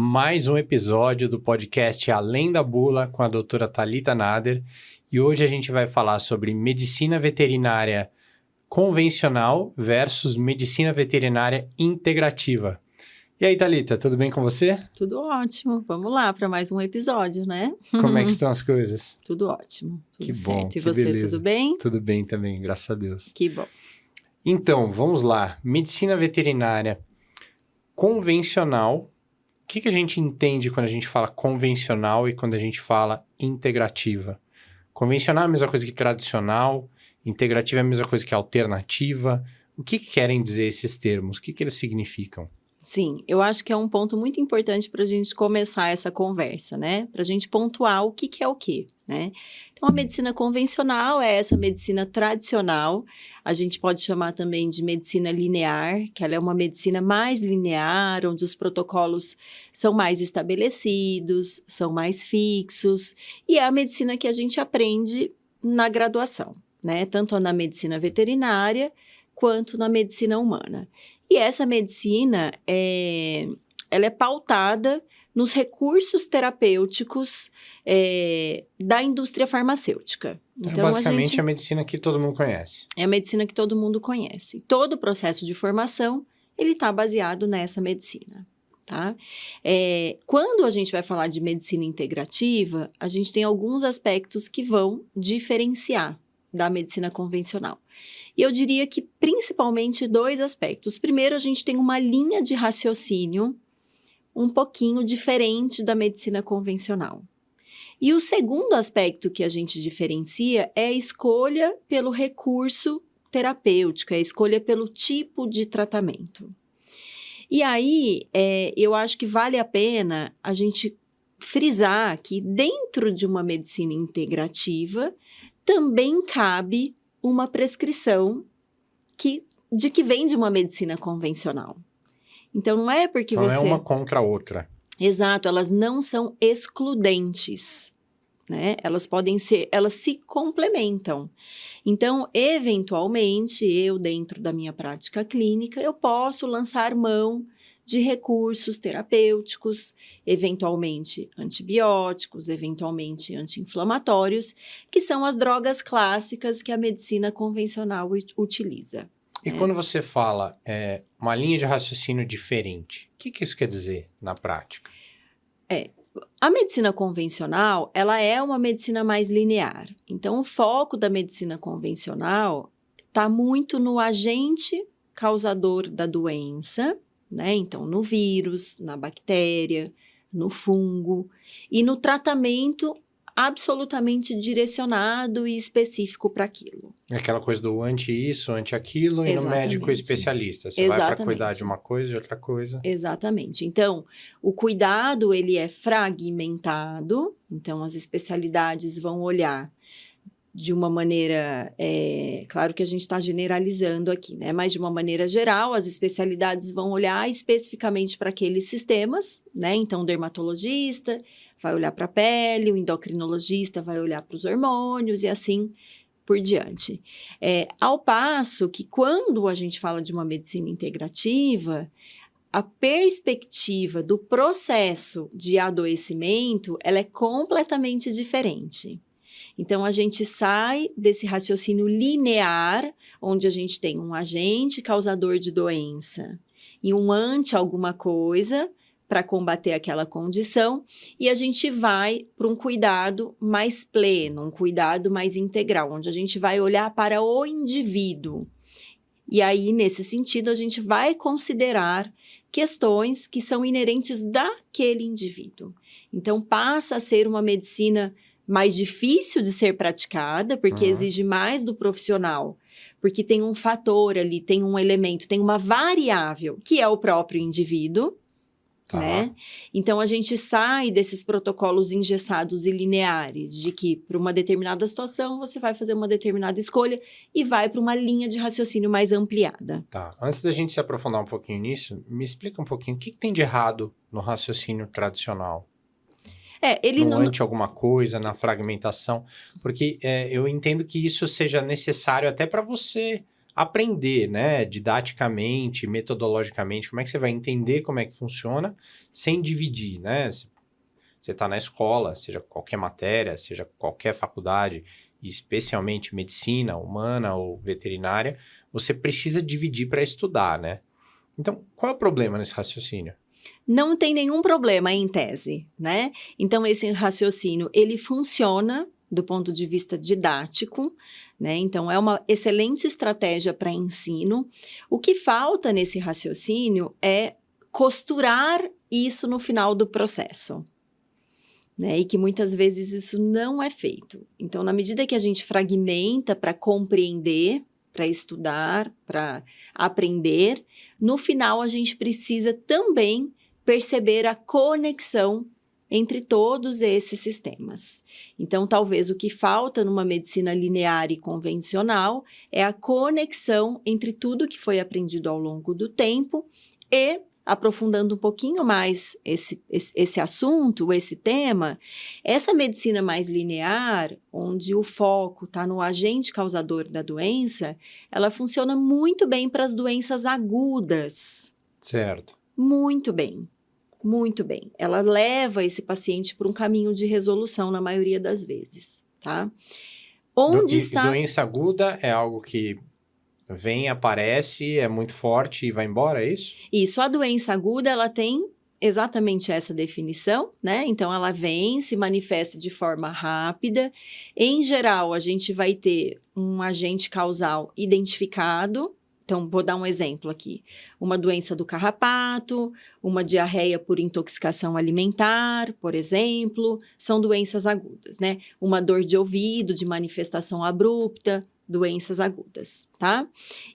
mais um episódio do podcast Além da Bula com a doutora Thalita Nader. E hoje a gente vai falar sobre medicina veterinária convencional versus medicina veterinária integrativa. E aí, Thalita, tudo bem com você? Tudo ótimo. Vamos lá para mais um episódio, né? Como é que estão as coisas? Tudo ótimo. Tudo Que certo. bom, E que você, beleza. tudo bem? Tudo bem também, graças a Deus. Que bom. Então, vamos lá. Medicina veterinária convencional. O que a gente entende quando a gente fala convencional e quando a gente fala integrativa? Convencional é a mesma coisa que tradicional, integrativa é a mesma coisa que alternativa. O que querem dizer esses termos? O que eles significam? Sim, eu acho que é um ponto muito importante para a gente começar essa conversa, né? Para a gente pontuar o que é o quê, né? Então, a medicina convencional é essa medicina tradicional. A gente pode chamar também de medicina linear, que ela é uma medicina mais linear, onde os protocolos são mais estabelecidos, são mais fixos. E é a medicina que a gente aprende na graduação, né? Tanto na medicina veterinária quanto na medicina humana. E essa medicina, ela é pautada nos recursos terapêuticos da indústria farmacêutica. Então, basicamente, a medicina que todo mundo conhece. É a medicina que todo mundo conhece. Todo o processo de formação, ele está baseado nessa medicina, tá? Quando a gente vai falar de medicina integrativa, a gente tem alguns aspectos que vão diferenciar da medicina convencional. E eu diria que principalmente dois aspectos. Primeiro, a gente tem uma linha de raciocínio um pouquinho diferente da medicina convencional. E o segundo aspecto que a gente diferencia é a escolha pelo recurso terapêutico, é a escolha pelo tipo de tratamento. E aí, eu acho que vale a pena a gente frisar que dentro de uma medicina integrativa também cabe uma prescrição que vem de uma medicina convencional. Então, não é porque não você... Não é uma contra a outra. Exato, elas não são excludentes, né? Elas se complementam. Então, eventualmente, eu, dentro da minha prática clínica, eu posso lançar mão de recursos terapêuticos, eventualmente antibióticos, eventualmente anti-inflamatórios, que são as drogas clássicas que a medicina convencional utiliza. E quando você fala uma linha de raciocínio diferente, o que isso quer dizer na prática? A medicina convencional, ela é uma medicina mais linear. Então, o foco da medicina convencional está muito no agente causador da doença, né? Então, no vírus, na bactéria, no fungo e no tratamento absolutamente direcionado e específico para aquilo. Aquela coisa do anti-isso, anti-aquilo e no médico especialista. Você vai para cuidar de uma coisa e de outra coisa. Exatamente. Então, o cuidado, ele é fragmentado. Então, as especialidades vão olhar de uma maneira, claro que a gente está generalizando aqui, né? Mas de uma maneira geral, as especialidades vão olhar especificamente para aqueles sistemas, né? Então, o dermatologista vai olhar para a pele, o endocrinologista vai olhar para os hormônios e assim por diante. Ao passo que quando a gente fala de uma medicina integrativa, a perspectiva do processo de adoecimento, ela é completamente diferente. Então, a gente sai desse raciocínio linear, onde a gente tem um agente causador de doença e um anti alguma coisa para combater aquela condição, e a gente vai para um cuidado mais pleno, um cuidado mais integral, onde a gente vai olhar para o indivíduo. E aí, nesse sentido, a gente vai considerar questões que são inerentes daquele indivíduo. Então, passa a ser uma medicina mais difícil de ser praticada, porque exige mais do profissional, porque tem um fator ali, tem um elemento, tem uma variável, que é o próprio indivíduo, né? Então, a gente sai desses protocolos engessados e lineares, de que para uma determinada situação, você vai fazer uma determinada escolha e vai para uma linha de raciocínio mais ampliada. Tá. Antes da gente se aprofundar um pouquinho nisso, me explica um pouquinho o que tem de errado no raciocínio tradicional? Ele no anti alguma coisa, na fragmentação, porque eu entendo que isso seja necessário até para você aprender, né, didaticamente, metodologicamente, como é que você vai entender como é que funciona sem dividir, né? Você está na escola, seja qualquer matéria, seja qualquer faculdade, e especialmente medicina, humana ou veterinária, você precisa dividir para estudar, né? Então, qual é o problema nesse raciocínio? Não tem nenhum problema em tese, né? Então, esse raciocínio, ele funciona do ponto de vista didático, né? Então, é uma excelente estratégia para ensino. O que falta nesse raciocínio é costurar isso no final do processo, né? E que muitas vezes isso não é feito. Então, na medida que a gente fragmenta para compreender, para estudar, para aprender, no final a gente precisa também perceber a conexão entre todos esses sistemas. Então, talvez o que falta numa medicina linear e convencional é a conexão entre tudo que foi aprendido ao longo do tempo e, aprofundando um pouquinho mais esse assunto, esse tema, essa medicina mais linear, onde o foco está no agente causador da doença, ela funciona muito bem para as doenças agudas. Certo. Muito bem. Muito bem. Ela leva esse paciente para um caminho de resolução na maioria das vezes, tá? Onde está... Doença aguda é algo que vem, aparece, é muito forte e vai embora, é isso? Isso, a doença aguda, ela tem exatamente essa definição, né? Então, ela vem, se manifesta de forma rápida. Em geral, a gente vai ter um agente causal identificado. Então, vou dar um exemplo aqui. Uma doença do carrapato, uma diarreia por intoxicação alimentar, por exemplo, são doenças agudas, né? Uma dor de ouvido, de manifestação abrupta, doenças agudas, tá?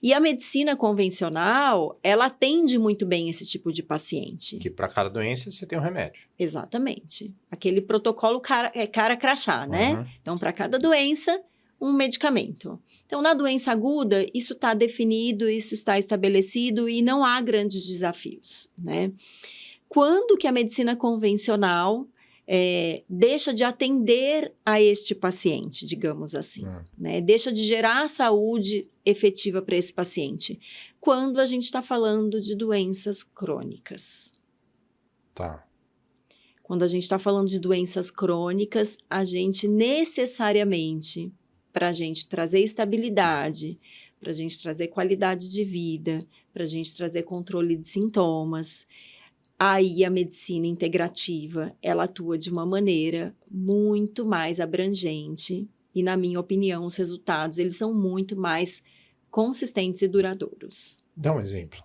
E a medicina convencional, ela atende muito bem esse tipo de paciente. Que para cada doença você tem um remédio. Exatamente. Aquele protocolo cara crachá, né? Uhum. Então, para cada doença, um medicamento. Então, na doença aguda, isso está definido, isso está estabelecido e não há grandes desafios, né? Quando que a medicina convencional deixa de atender a este paciente, digamos assim, né? Deixa de gerar saúde efetiva para esse paciente? Quando a gente está falando de doenças crônicas. Tá. Quando a gente está falando de doenças crônicas, a gente necessariamente, para a gente trazer estabilidade, para a gente trazer qualidade de vida, para a gente trazer controle de sintomas, aí a medicina integrativa, ela atua de uma maneira muito mais abrangente e, na minha opinião, os resultados, eles são muito mais consistentes e duradouros. Dá um exemplo.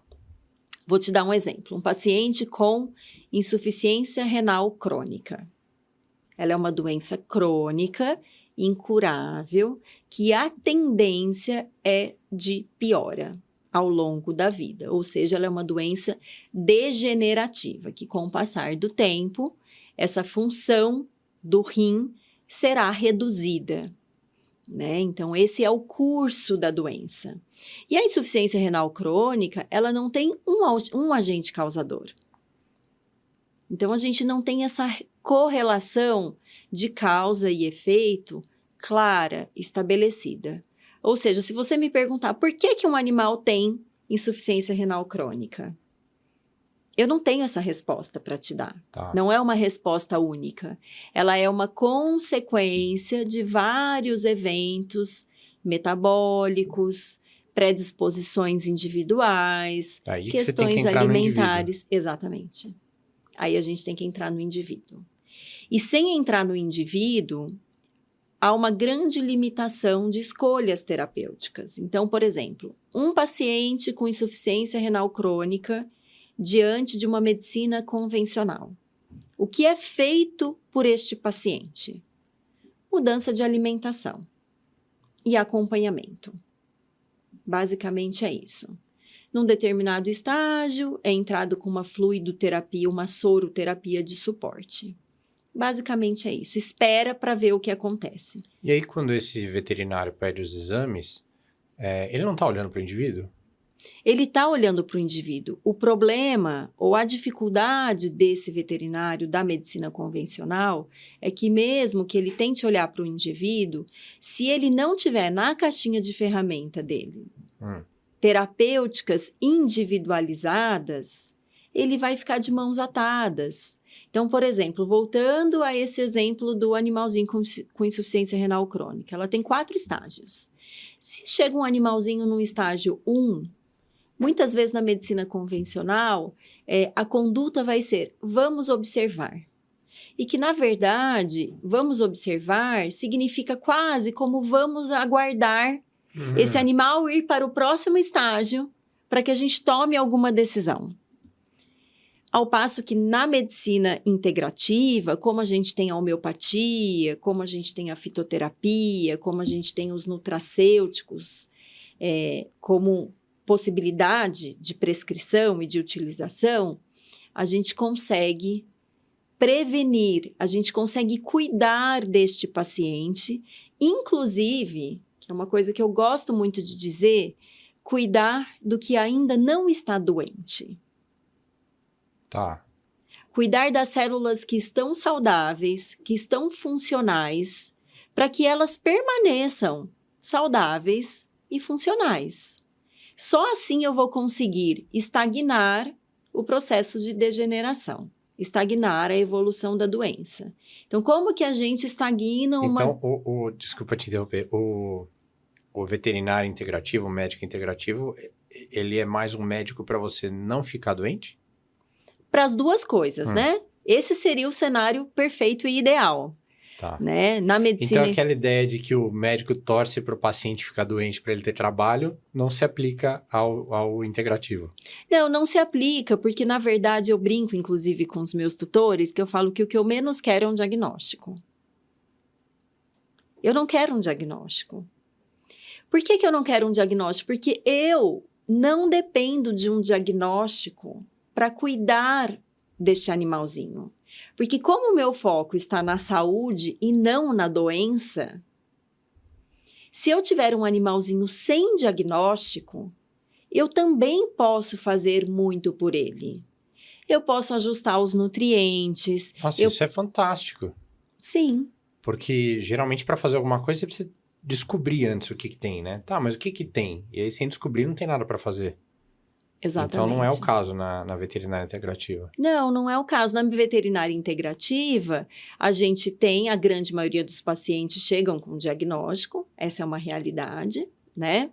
Vou te dar um exemplo. Um paciente com insuficiência renal crônica. Ela é uma doença crônica, incurável, que a tendência é de piora ao longo da vida. Ou seja, ela é uma doença degenerativa, que com o passar do tempo, essa função do rim será reduzida, né? Então, esse é o curso da doença. E a insuficiência renal crônica, ela não tem um agente causador. Então, a gente não tem essa correlação de causa e efeito clara, estabelecida. Ou seja, se você me perguntar por que um animal tem insuficiência renal crônica, eu não tenho essa resposta para te dar. Tá. Não é uma resposta única. Ela é uma consequência de vários eventos metabólicos, predisposições individuais, Aí que questões você tem que entrar alimentares. Exatamente. Aí a gente tem que entrar no indivíduo. E sem entrar no indivíduo, há uma grande limitação de escolhas terapêuticas. Então, por exemplo, um paciente com insuficiência renal crônica diante de uma medicina convencional. O que é feito por este paciente? Mudança de alimentação e acompanhamento. Basicamente é isso. Num determinado estágio, é entrado com uma fluidoterapia, uma soroterapia de suporte. Basicamente é isso. Espera para ver o que acontece. E aí, quando esse veterinário pede os exames, ele não está olhando para o indivíduo? Ele está olhando para o indivíduo. O problema ou a dificuldade desse veterinário da medicina convencional é que mesmo que ele tente olhar para o indivíduo, se ele não tiver na caixinha de ferramenta dele terapêuticas individualizadas, ele vai ficar de mãos atadas. Então, por exemplo, voltando a esse exemplo do animalzinho com insuficiência renal crônica, ela tem 4 estágios. Se chega um animalzinho no estágio 1, muitas vezes na medicina convencional, a conduta vai ser, vamos observar. E que, na verdade, vamos observar significa quase como vamos aguardar esse animal ir para o próximo estágio para que a gente tome alguma decisão. Ao passo que na medicina integrativa, como a gente tem a homeopatia, como a gente tem a fitoterapia, como a gente tem os nutracêuticos, como possibilidade de prescrição e de utilização, a gente consegue prevenir, a gente consegue cuidar deste paciente, inclusive, que é uma coisa que eu gosto muito de dizer, cuidar do que ainda não está doente. Tá. Cuidar das células que estão saudáveis, que estão funcionais, para que elas permaneçam saudáveis e funcionais. Só assim eu vou conseguir estagnar o processo de degeneração, estagnar a evolução da doença. Então, como que a gente estagna uma... Então, desculpa te interromper, o veterinário integrativo, o médico integrativo, ele é mais um médico para você não ficar doente? Para as duas coisas, né? Esse seria o cenário perfeito e ideal. Tá. Né? Na medicina... Então, aquela ideia de que o médico torce para o paciente ficar doente para ele ter trabalho, não se aplica ao integrativo. Não se aplica, porque, na verdade, eu brinco, inclusive, com os meus tutores, que eu falo que o que eu menos quero é um diagnóstico. Eu não quero um diagnóstico. Por que eu não quero um diagnóstico? Porque eu não dependo de um diagnóstico para cuidar deste animalzinho. Porque como o meu foco está na saúde e não na doença, se eu tiver um animalzinho sem diagnóstico, eu também posso fazer muito por ele. Eu posso ajustar os nutrientes. Nossa, isso é fantástico. Sim. Porque geralmente para fazer alguma coisa você precisa descobrir antes o que tem, né? Tá, mas o que tem? E aí sem descobrir não tem nada para fazer. Exatamente. Então, não é o caso na veterinária integrativa. Não é o caso. Na veterinária integrativa, a gente tem, a grande maioria dos pacientes chegam com diagnóstico, essa é uma realidade, né?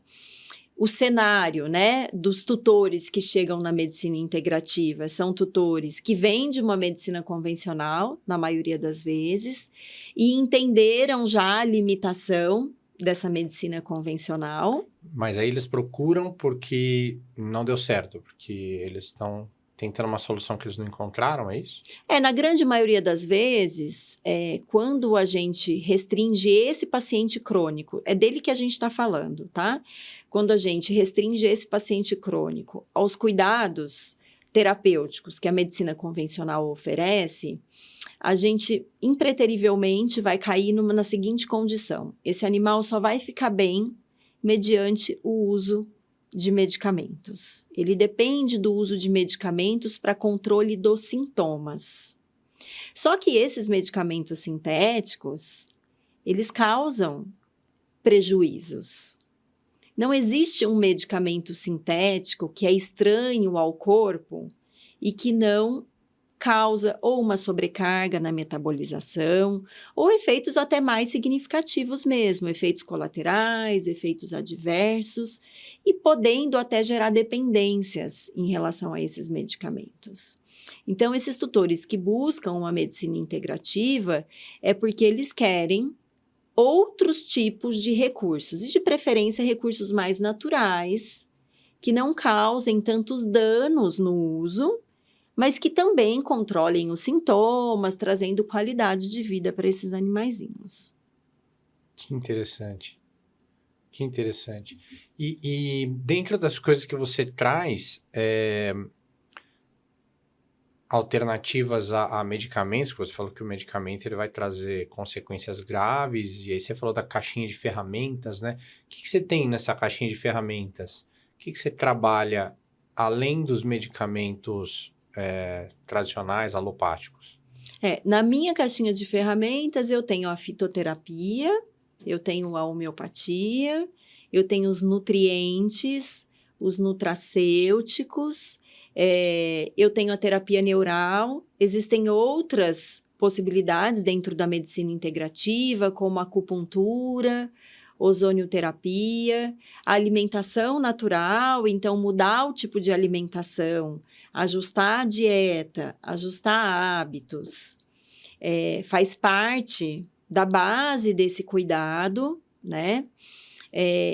O cenário, né, dos tutores que chegam na medicina integrativa são tutores que vêm de uma medicina convencional, na maioria das vezes, e entenderam já a limitação dessa medicina convencional. Mas aí eles procuram porque não deu certo, porque eles estão tentando uma solução que eles não encontraram, é isso? Na grande maioria das vezes, quando a gente restringe esse paciente crônico, é dele que a gente está falando, tá? Quando a gente restringe esse paciente crônico aos cuidados terapêuticos que a medicina convencional oferece, a gente impreterivelmente vai cair na seguinte condição: esse animal só vai ficar bem mediante o uso de medicamentos. Ele depende do uso de medicamentos para controle dos sintomas. Só que esses medicamentos sintéticos, eles causam prejuízos. Não existe um medicamento sintético que é estranho ao corpo e que não causa ou uma sobrecarga na metabolização, ou efeitos até mais significativos mesmo, efeitos colaterais, efeitos adversos, e podendo até gerar dependências em relação a esses medicamentos. Então, esses tutores que buscam uma medicina integrativa é porque eles querem outros tipos de recursos, e de preferência recursos mais naturais, que não causem tantos danos no uso, mas que também controlem os sintomas, trazendo qualidade de vida para esses animaizinhos. Que interessante. Que interessante. E dentro das coisas que você traz, alternativas a medicamentos, você falou que o medicamento ele vai trazer consequências graves, e aí você falou da caixinha de ferramentas, né? O que você tem nessa caixinha de ferramentas? O que você trabalha além dos medicamentos tradicionais, alopáticos? Na minha caixinha de ferramentas, eu tenho a fitoterapia, eu tenho a homeopatia, eu tenho os nutrientes, os nutracêuticos, eu tenho a terapia neural, existem outras possibilidades dentro da medicina integrativa, como a acupuntura, ozonioterapia, a alimentação natural, então mudar o tipo de alimentação, ajustar a dieta, ajustar hábitos, faz parte da base desse cuidado, né?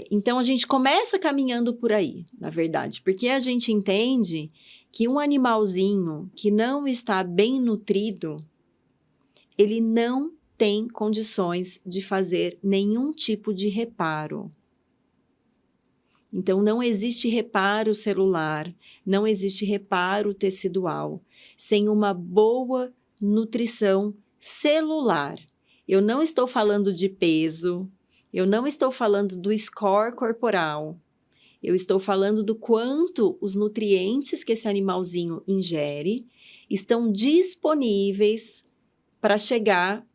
Então, a gente começa caminhando por aí, na verdade, porque a gente entende que um animalzinho que não está bem nutrido, ele não tem condições de fazer nenhum tipo de reparo. Então, não existe reparo celular, não existe reparo tecidual, sem uma boa nutrição celular. Eu não estou falando de peso, eu não estou falando do score corporal, eu estou falando do quanto os nutrientes que esse animalzinho ingere estão disponíveis para chegar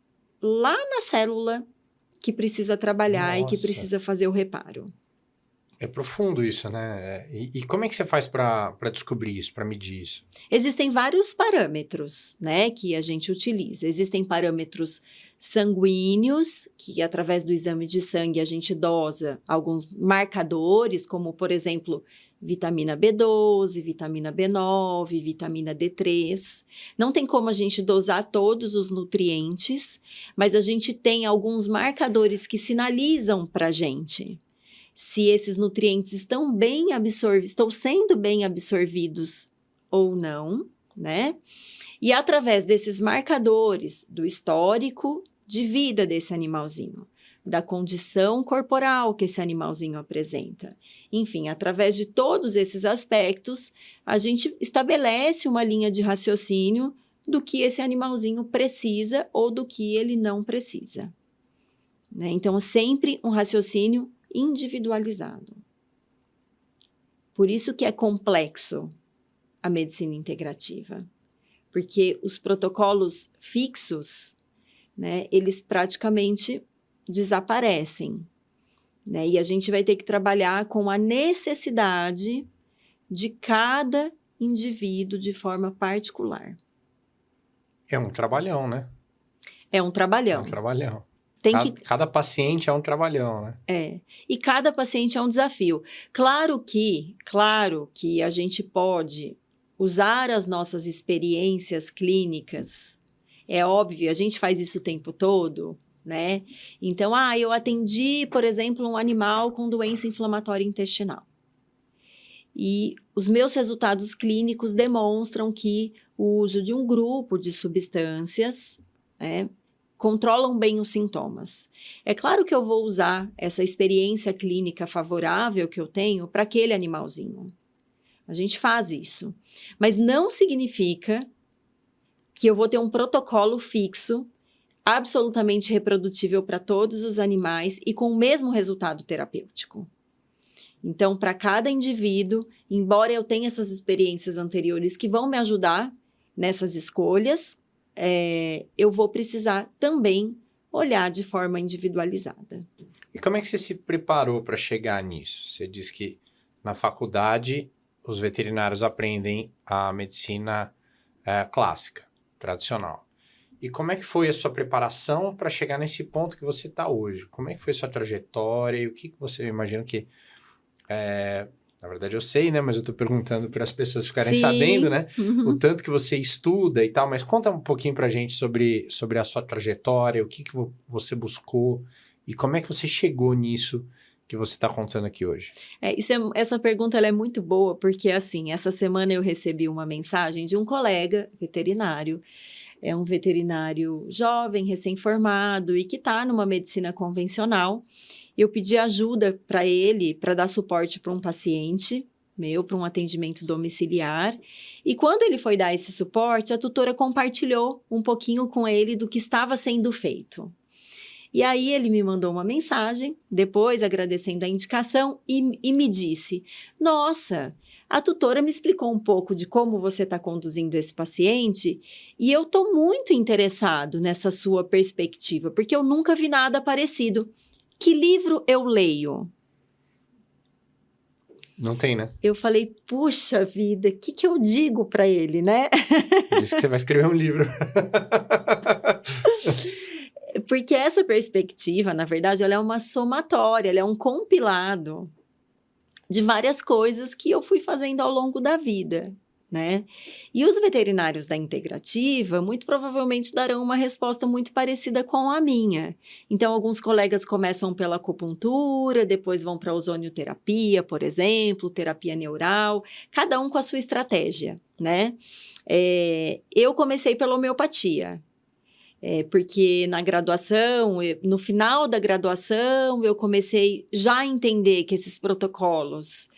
lá na célula que precisa trabalhar e que precisa fazer o reparo. É profundo isso, né? E como é que você faz para descobrir isso, para medir isso? Existem vários parâmetros, né, que a gente utiliza. Existem parâmetros sanguíneos, que através do exame de sangue a gente dosa alguns marcadores, como, por exemplo, vitamina B12, vitamina B9, vitamina D3. Não tem como a gente dosar todos os nutrientes, mas a gente tem alguns marcadores que sinalizam para a gente se esses nutrientes estão sendo bem absorvidos ou não, né? E através desses marcadores do histórico de vida desse animalzinho, da condição corporal que esse animalzinho apresenta. Enfim, através de todos esses aspectos, a gente estabelece uma linha de raciocínio do que esse animalzinho precisa ou do que ele não precisa, né? Então, sempre um raciocínio individualizado. Por isso que é complexo a medicina integrativa, porque os protocolos fixos, né, eles praticamente desaparecem, né, e a gente vai ter que trabalhar com a necessidade de cada indivíduo de forma particular. É um trabalhão, né? É um trabalhão. É um trabalhão. Cada paciente é um trabalhão, né? E cada paciente é um desafio. Claro que a gente pode usar as nossas experiências clínicas. É óbvio, a gente faz isso o tempo todo, né? Então, eu atendi, por exemplo, um animal com doença inflamatória intestinal. E os meus resultados clínicos demonstram que o uso de um grupo de substâncias, né, controlam bem os sintomas. É claro que eu vou usar essa experiência clínica favorável que eu tenho para aquele animalzinho. A gente faz isso. Mas não significa que eu vou ter um protocolo fixo, absolutamente reprodutível para todos os animais e com o mesmo resultado terapêutico. Então, para cada indivíduo, embora eu tenha essas experiências anteriores que vão me ajudar nessas escolhas, eu vou precisar também olhar de forma individualizada. E como é que você se preparou para chegar nisso? Você disse que na faculdade os veterinários aprendem a medicina clássica, tradicional. E como é que foi a sua preparação para chegar nesse ponto que você está hoje? Como é que foi a sua trajetória e o que você imagina que... na verdade eu sei, né? Mas eu estou perguntando para as pessoas ficarem sabendo, né? Uhum. O tanto que você estuda e tal. Mas conta um pouquinho para a gente sobre a sua trajetória, o que você buscou e como é que você chegou nisso que você está contando aqui hoje. Essa pergunta ela é muito boa, porque assim, essa semana eu recebi uma mensagem de um colega veterinário. É um veterinário jovem, recém-formado e que está numa medicina convencional. Eu pedi ajuda para ele, para dar suporte para um paciente meu, para um atendimento domiciliar. E quando ele foi dar esse suporte, a tutora compartilhou um pouquinho com ele do que estava sendo feito. E aí ele me mandou uma mensagem, depois agradecendo a indicação e me disse: nossa, a tutora me explicou um pouco de como você está conduzindo esse paciente e eu estou muito interessado nessa sua perspectiva, porque eu nunca vi nada parecido. Que livro eu leio? Não tem, né? Eu falei, puxa vida, o que eu digo para ele, né? Diz que você vai escrever um livro. Porque essa perspectiva, na verdade, ela é uma somatória, ela é um compilado de várias coisas que eu fui fazendo ao longo da vida, né? E os veterinários da integrativa, muito provavelmente darão uma resposta muito parecida com a minha. Então, alguns colegas começam pela acupuntura, depois vão para a ozonioterapia, por exemplo, terapia neural, cada um com a sua estratégia, né? Eu comecei pela homeopatia. Porque na graduação, no final da graduação, eu comecei já a entender que esses protocolos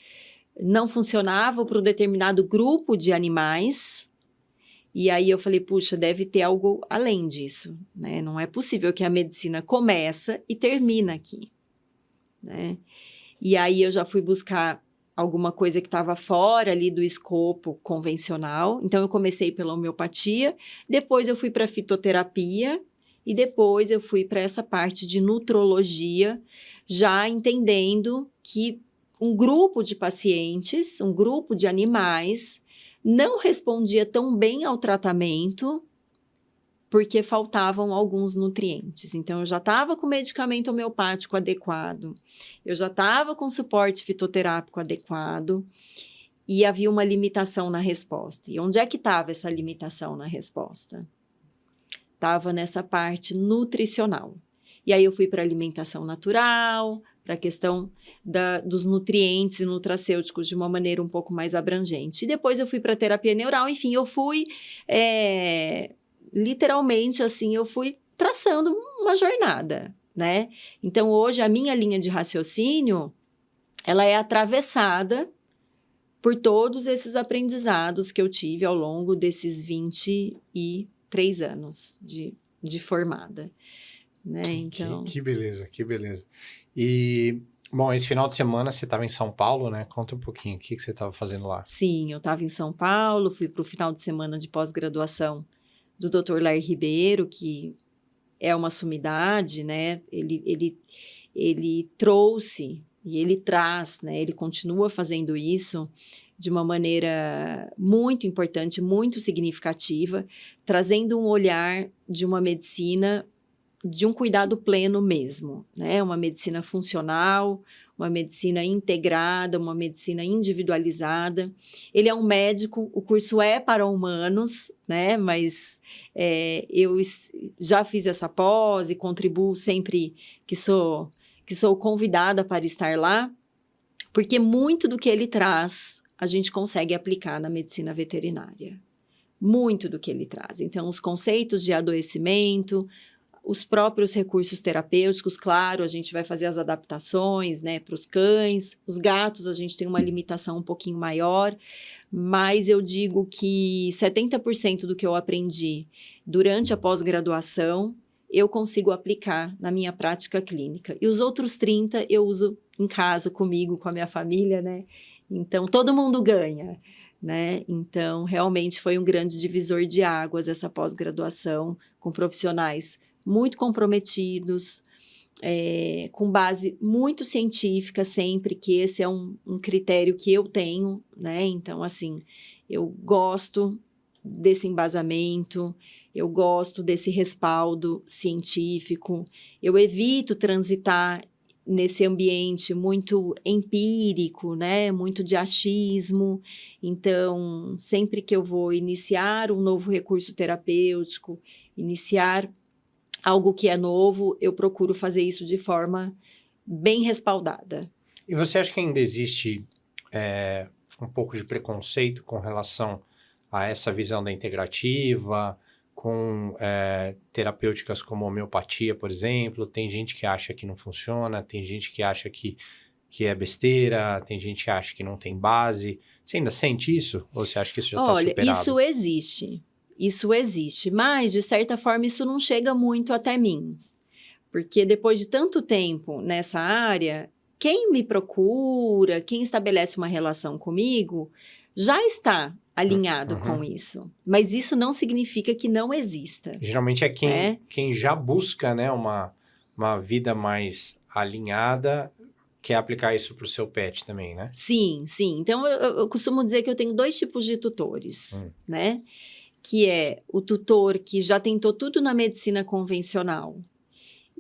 não funcionavam para um determinado grupo de animais. E aí eu falei, puxa, deve ter algo além disso, né? Não é possível que a medicina começa e termina aqui, né? E aí eu já fui buscar alguma coisa que estava fora ali do escopo convencional. Então, eu comecei pela homeopatia, depois eu fui para a fitoterapia e depois eu fui para essa parte de nutrologia, já entendendo que um grupo de pacientes, um grupo de animais, não respondia tão bem ao tratamento porque faltavam alguns nutrientes. Então, eu já estava com medicamento homeopático adequado, eu já estava com suporte fitoterápico adequado e havia uma limitação na resposta. E onde é que estava essa limitação na resposta? Estava nessa parte nutricional. E aí eu fui para alimentação natural, para a questão dos nutrientes e nutracêuticos de uma maneira um pouco mais abrangente. E depois eu fui para terapia neural, enfim, eu fui... literalmente, assim, eu fui traçando uma jornada, né? Então, hoje, a minha linha de raciocínio, ela é atravessada por todos esses aprendizados que eu tive ao longo desses 23 anos de formada, né? Então... Que beleza, que beleza. E, bom, esse final de semana você estava em São Paulo, né? Conta um pouquinho, o que você estava fazendo lá? Sim, eu estava em São Paulo, fui para o final de semana de pós-graduação do Dr. Lair Ribeiro, que é uma sumidade, né? Ele trouxe e ele traz, né? Ele continua fazendo isso de uma maneira muito importante, muito significativa, trazendo um olhar de uma medicina, de um cuidado pleno mesmo, né? Uma medicina funcional, uma medicina integrada, uma medicina individualizada. Ele é um médico, o curso é para humanos, né? Mas eu já fiz essa pós e contribuo sempre que sou convidada para estar lá, porque muito do que ele traz a gente consegue aplicar na medicina veterinária. Muito do que ele traz. Então, os conceitos de adoecimento, os próprios recursos terapêuticos, claro, a gente vai fazer as adaptações, né, para os cães. Os gatos, a gente tem uma limitação um pouquinho maior, mas eu digo que 70% do que eu aprendi durante a pós-graduação, eu consigo aplicar na minha prática clínica. E os outros 30% eu uso em casa, comigo, com a minha família, né? Então, todo mundo ganha, né? Então, realmente foi um grande divisor de águas essa pós-graduação, com profissionais muito comprometidos, com base muito científica sempre, que esse é um critério que eu tenho, né? Então, assim, eu gosto desse embasamento, eu gosto desse respaldo científico, eu evito transitar nesse ambiente muito empírico, né? Muito de achismo. Então, sempre que eu vou iniciar um novo recurso terapêutico, iniciar algo que é novo, eu procuro fazer isso de forma bem respaldada. E você acha que ainda existe um pouco de preconceito com relação a essa visão da integrativa, com terapêuticas como homeopatia, por exemplo? Tem gente que acha que não funciona, tem gente que acha que é besteira, tem gente que acha que não tem base. Você ainda sente isso? Ou você acha que isso já está superado? Olha, isso existe. Isso existe, mas, de certa forma, isso não chega muito até mim. Porque depois de tanto tempo nessa área, quem me procura, quem estabelece uma relação comigo, já está alinhado com isso. Mas isso não significa que não exista. Geralmente quem já busca, né, uma vida mais alinhada, quer aplicar isso para o seu pet também, né? Sim, sim. Então, eu costumo dizer que eu tenho 2 tipos de tutores, né? Que é o tutor que já tentou tudo na medicina convencional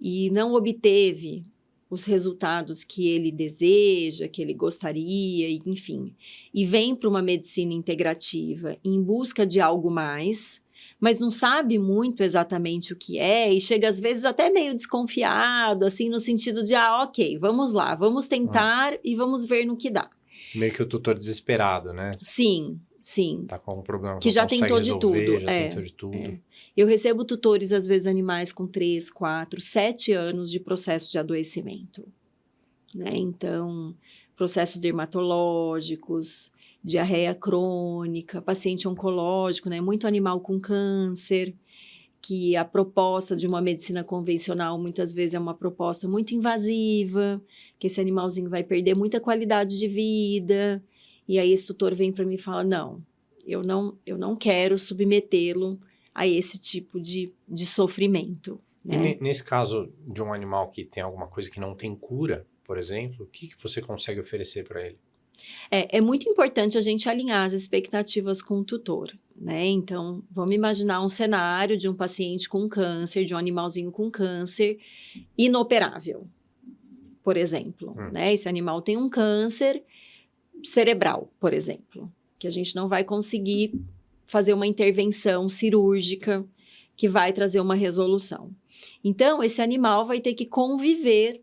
e não obteve os resultados que ele deseja, que ele gostaria, enfim. E vem para uma medicina integrativa em busca de algo mais, mas não sabe muito exatamente o que é e chega às vezes até meio desconfiado, assim, no sentido de, ok, vamos lá, vamos tentar e vamos ver no que dá. Meio que o tutor desesperado, né? Sim, sim. Tá com um problema Que já tentou de tudo. Tentou de tudo. Eu recebo tutores, às vezes, animais com 3, 4, 7 anos de processo de adoecimento, né? Então, processos dermatológicos, diarreia crônica, paciente oncológico, né? Muito animal com câncer, que a proposta de uma medicina convencional, muitas vezes, é uma proposta muito invasiva, que esse animalzinho vai perder muita qualidade de vida. E aí, esse tutor vem para mim e fala, não, eu não quero submetê-lo a esse tipo de sofrimento. Né? E nesse caso de um animal que tem alguma coisa que não tem cura, por exemplo, o que você consegue oferecer para ele? É muito importante a gente alinhar as expectativas com o tutor, né? Então, vamos imaginar um cenário de um paciente com câncer, de um animalzinho com câncer inoperável, por exemplo, né? Esse animal tem um câncer cerebral, por exemplo, que a gente não vai conseguir fazer uma intervenção cirúrgica que vai trazer uma resolução. Então, esse animal vai ter que conviver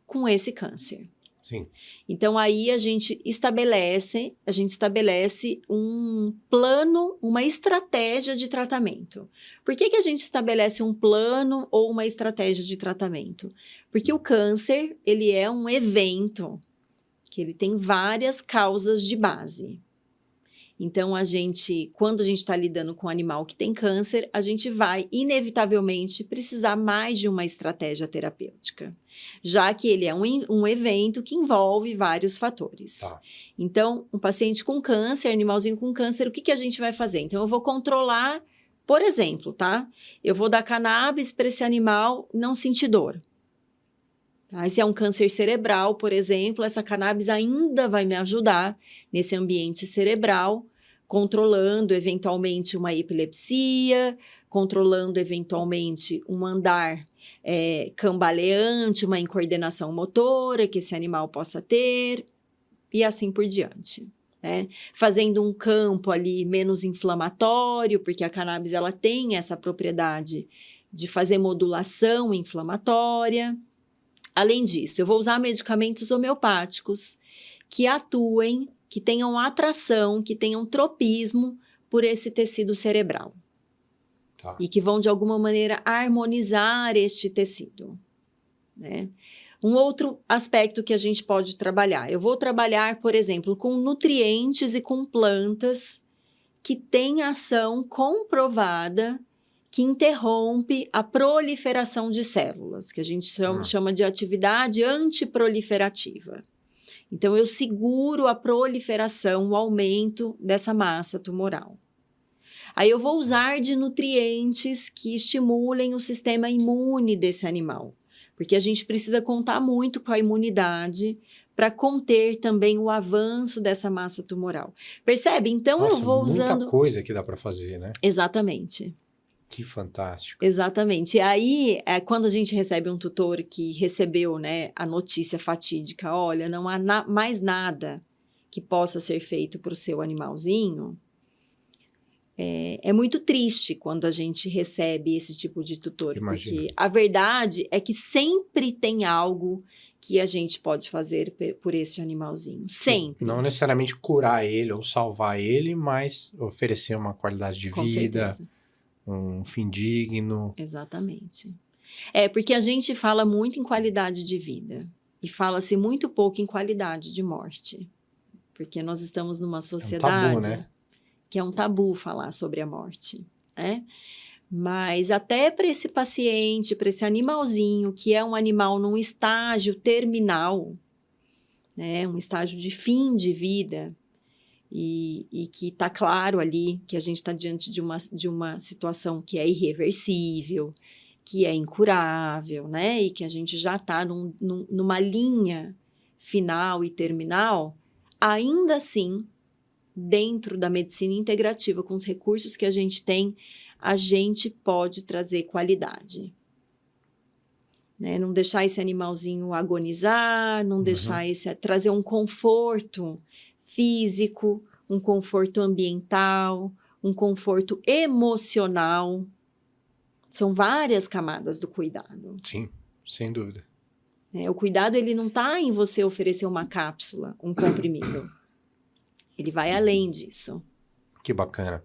com esse câncer. Sim. Então, aí a gente estabelece um plano, uma estratégia de tratamento. Por que a gente estabelece um plano ou uma estratégia de tratamento? Porque o câncer, ele é um evento que ele tem várias causas de base. Então, quando a gente está lidando com um animal que tem câncer, a gente vai, inevitavelmente, precisar mais de uma estratégia terapêutica, já que ele é um evento que envolve vários fatores. Tá. Então, um paciente com câncer, animalzinho com câncer, o que a gente vai fazer? Então, eu vou controlar, por exemplo, tá? Eu vou dar cannabis para esse animal não sentir dor. Tá? Se é um câncer cerebral, por exemplo, essa cannabis ainda vai me ajudar nesse ambiente cerebral, controlando eventualmente uma epilepsia, controlando eventualmente um andar cambaleante, uma incoordenação motora que esse animal possa ter, e assim por diante. Né? Fazendo um campo ali menos inflamatório, porque a cannabis ela tem essa propriedade de fazer modulação inflamatória. Além disso, eu vou usar medicamentos homeopáticos que atuem, que tenham atração, que tenham tropismo por esse tecido cerebral. Tá. E que vão, de alguma maneira, harmonizar este tecido. Né? Um outro aspecto que a gente pode trabalhar. Eu vou trabalhar, por exemplo, com nutrientes e com plantas que têm ação comprovada que interrompe a proliferação de células, que a gente chama de atividade antiproliferativa. Então, eu seguro a proliferação, o aumento dessa massa tumoral. Aí, eu vou usar de nutrientes que estimulem o sistema imune desse animal, porque a gente precisa contar muito com a imunidade para conter também o avanço dessa massa tumoral. Percebe? Então, Nossa, eu vou usando... muita coisa que dá para fazer, né? Exatamente. Que fantástico. Exatamente. E aí, quando a gente recebe um tutor que recebeu, né, a notícia fatídica, olha, não há mais nada que possa ser feito para o seu animalzinho, é muito triste quando a gente recebe esse tipo de tutor. Imagina. Porque a verdade é que sempre tem algo que a gente pode fazer por esse animalzinho. Sempre. Não necessariamente curar ele ou salvar ele, mas oferecer uma qualidade de Com vida. certeza. Um fim digno. Exatamente. Porque a gente fala muito em qualidade de vida e fala-se muito pouco em qualidade de morte. Porque nós estamos numa sociedade tabu, né? que é um tabu falar sobre a morte, né? Mas até para esse paciente, para esse animalzinho, que é um animal num estágio terminal, né? Um estágio de fim de vida, e que está claro ali que a gente está diante de uma situação que é irreversível, que é incurável, né? E que a gente já está numa linha final e terminal, ainda assim, dentro da medicina integrativa, com os recursos que a gente tem, a gente pode trazer qualidade. Né? Não deixar esse animalzinho agonizar, não deixar trazer um conforto físico, um conforto ambiental, um conforto emocional. São várias camadas do cuidado. Sim, sem dúvida. O cuidado, ele não está em você oferecer uma cápsula, um comprimido. Ele vai além disso. Que bacana.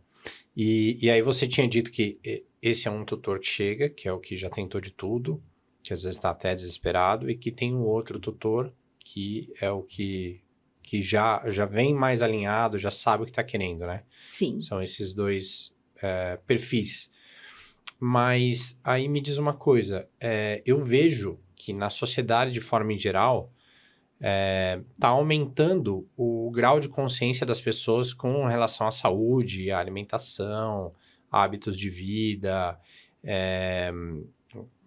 E aí você tinha dito que esse é um tutor que chega, que é o que já tentou de tudo, que às vezes está até desesperado, e que tem um outro tutor que é o que já vem mais alinhado, já sabe o que está querendo, né? Sim. São esses dois perfis. Mas aí me diz uma coisa, eu vejo que na sociedade de forma em geral está aumentando o grau de consciência das pessoas com relação à saúde, à alimentação, hábitos de vida,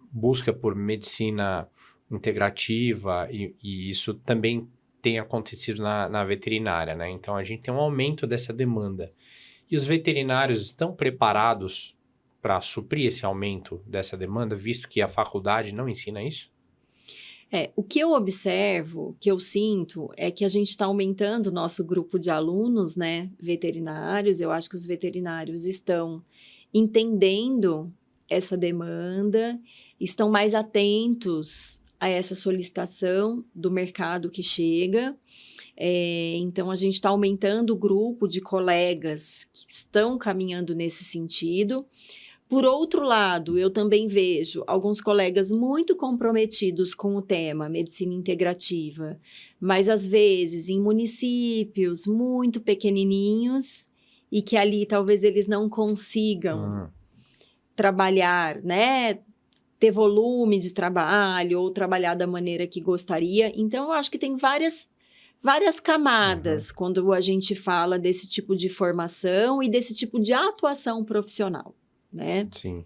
busca por medicina integrativa, e isso também tem acontecido na veterinária, né? Então, a gente tem um aumento dessa demanda. E os veterinários estão preparados para suprir esse aumento dessa demanda, visto que a faculdade não ensina isso? O que eu observo, o que eu sinto, é que a gente está aumentando o nosso grupo de alunos, né, veterinários. Eu acho que os veterinários estão entendendo essa demanda, estão mais atentos a essa solicitação do mercado que chega. Então, a gente está aumentando o grupo de colegas que estão caminhando nesse sentido. Por outro lado, eu também vejo alguns colegas muito comprometidos com o tema medicina integrativa, mas às vezes em municípios muito pequenininhos e que ali talvez eles não consigam trabalhar, né? Ter volume de trabalho ou trabalhar da maneira que gostaria. Então, eu acho que tem várias camadas quando a gente fala desse tipo de formação e desse tipo de atuação profissional. Né? Sim.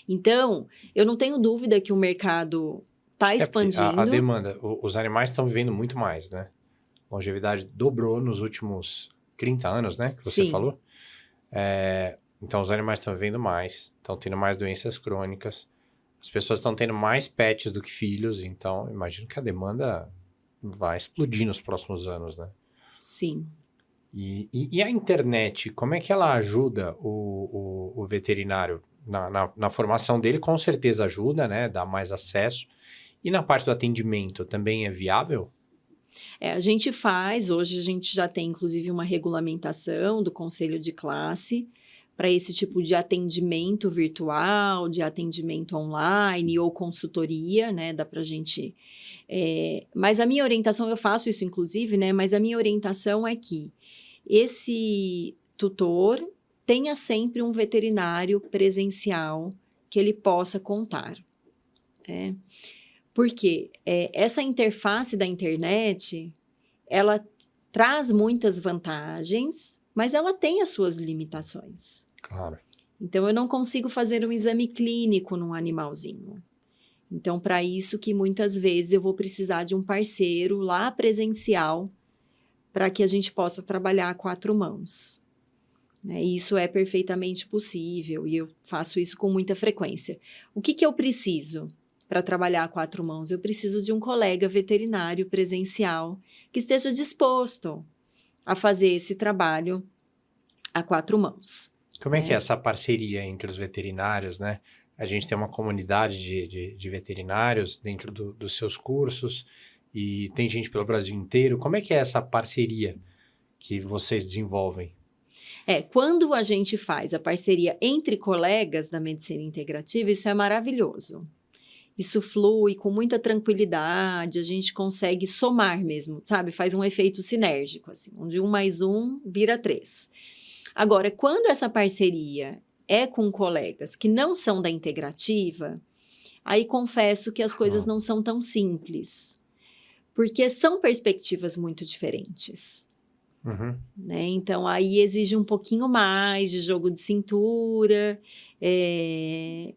Então, eu não tenho dúvida que o mercado está expandindo. A demanda, os animais estão vivendo muito mais, né? A longevidade dobrou nos últimos 30 anos, né? Que você falou. Então, os animais estão vivendo mais, estão tendo mais doenças crônicas, as pessoas estão tendo mais pets do que filhos, então, imagino que a demanda vai explodir nos próximos anos, né? Sim. E a internet, como é que ela ajuda o veterinário? Na formação dele, com certeza ajuda, né? Dá mais acesso. E na parte do atendimento, também é viável? A gente faz, hoje a gente já tem inclusive uma regulamentação do conselho de classe para esse tipo de atendimento virtual, de atendimento online ou consultoria, né? Dá para a gente... mas a minha orientação, eu faço isso inclusive, né? Mas a minha orientação é que esse tutor tenha sempre um veterinário presencial que ele possa contar. Né? Porque essa interface da internet, ela traz muitas vantagens, mas ela tem as suas limitações. Claro. Então, eu não consigo fazer um exame clínico num animalzinho. Então, para isso que muitas vezes eu vou precisar de um parceiro lá presencial para que a gente possa trabalhar a 4 mãos. Né? E isso é perfeitamente possível e eu faço isso com muita frequência. O que eu preciso para trabalhar a 4 mãos? Eu preciso de um colega veterinário presencial que esteja disposto a fazer esse trabalho a 4 mãos. Como é que é essa parceria entre os veterinários, né? A gente tem uma comunidade de veterinários dentro dos seus cursos e tem gente pelo Brasil inteiro. Como é que é essa parceria que vocês desenvolvem? Quando a gente faz a parceria entre colegas da medicina integrativa, isso é maravilhoso. Isso flui com muita tranquilidade, a gente consegue somar mesmo, sabe? Faz um efeito sinérgico, assim, onde 1 mais 1 vira 3. Agora, quando essa parceria é com colegas que não são da integrativa, aí confesso que as coisas não são tão simples, porque são perspectivas muito diferentes. Né? Então, aí exige um pouquinho mais de jogo de cintura,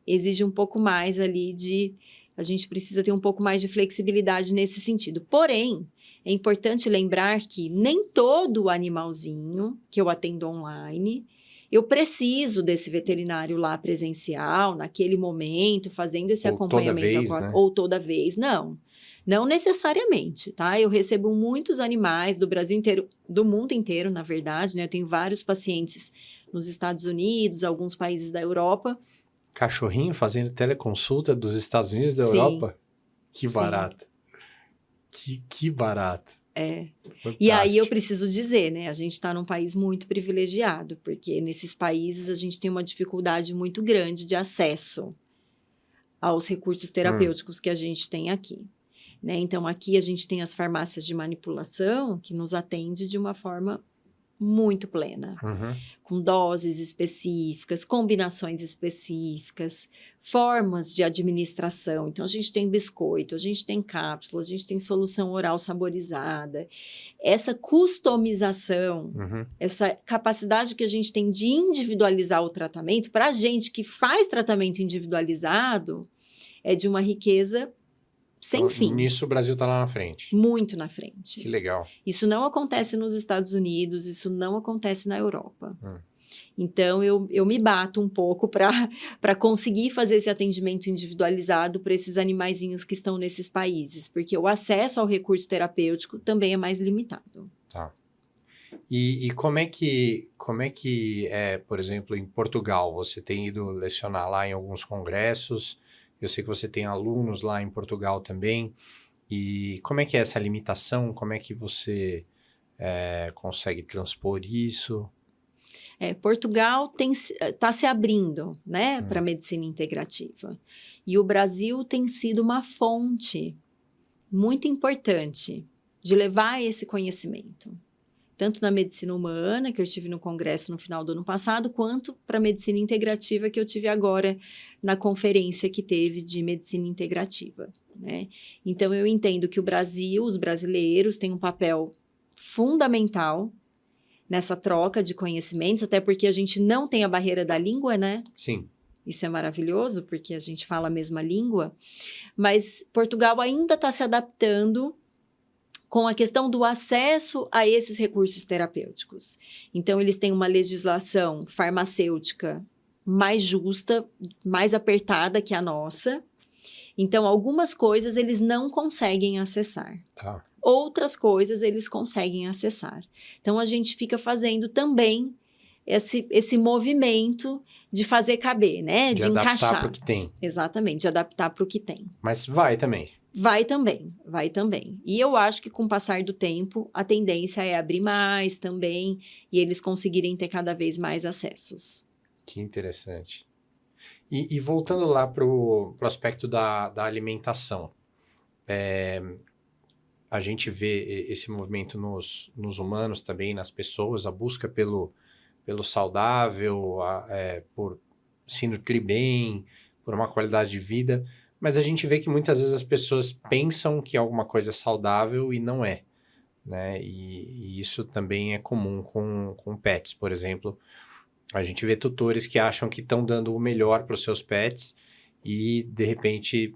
exige um pouco mais ali a gente precisa ter um pouco mais de flexibilidade nesse sentido. Porém, é importante lembrar que nem todo animalzinho que eu atendo online, eu preciso desse veterinário lá presencial, naquele momento, fazendo esse Ou toda acompanhamento, vez, né? ou toda vez, não. Não necessariamente, tá? Eu recebo muitos animais do Brasil inteiro, do mundo inteiro, na verdade, né? Eu tenho vários pacientes nos Estados Unidos, alguns países da Europa. Cachorrinho fazendo teleconsulta dos Estados Unidos e da Sim, Europa? Que sim. barato. Que barato. É. Fantástico. E aí eu preciso dizer, né? A gente está num país muito privilegiado, porque nesses países a gente tem uma dificuldade muito grande de acesso aos recursos terapêuticos que a gente tem aqui. Né? Então, aqui a gente tem as farmácias de manipulação que nos atende de uma forma muito plena, com doses específicas, combinações específicas, formas de administração. Então, a gente tem biscoito, a gente tem cápsula, a gente tem solução oral saborizada. Essa customização, essa capacidade que a gente tem de individualizar o tratamento, para a gente que faz tratamento individualizado, é de uma riqueza sem fim. Nisso o Brasil está lá na frente. Muito na frente. Que legal. Isso não acontece nos Estados Unidos, isso não acontece na Europa. Então, eu me bato um pouco para conseguir fazer esse atendimento individualizado para esses animaizinhos que estão nesses países, porque o acesso ao recurso terapêutico também é mais limitado. Tá. E como é que é, por exemplo, em Portugal? Você tem ido lecionar lá em alguns congressos, eu sei que você tem alunos lá em Portugal também, e como é que é essa limitação? Como é que você consegue transpor isso? Portugal está se abrindo, né, para a medicina integrativa. E o Brasil tem sido uma fonte muito importante de levar esse conhecimento. Tanto na medicina humana, que eu estive no congresso no final do ano passado, quanto para a medicina integrativa, que eu tive agora na conferência que teve de medicina integrativa. Né? Então, eu entendo que o Brasil, os brasileiros, têm um papel fundamental nessa troca de conhecimentos, até porque a gente não tem a barreira da língua, né? Sim. Isso é maravilhoso, porque a gente fala a mesma língua. Mas Portugal ainda está se adaptando com a questão do acesso a esses recursos terapêuticos. Então, eles têm uma legislação farmacêutica mais justa, mais apertada que a nossa. Então, algumas coisas eles não conseguem acessar. Tá. Outras coisas eles conseguem acessar. Então, a gente fica fazendo também esse movimento de fazer caber, né? De encaixar. De adaptar para o que tem. Exatamente, de adaptar para o que tem. Mas vai também. Vai também. E eu acho que com o passar do tempo, a tendência é abrir mais também e eles conseguirem ter cada vez mais acessos. Que interessante. E voltando lá para o aspecto da alimentação, a gente vê esse movimento nos humanos também, nas pessoas, a busca pelo saudável, por se nutrir bem, por uma qualidade de vida, mas a gente vê que muitas vezes as pessoas pensam que alguma coisa é saudável e não é, né? E isso também é comum com pets, por exemplo. A gente vê tutores que acham que estão dando o melhor para os seus pets e, de repente,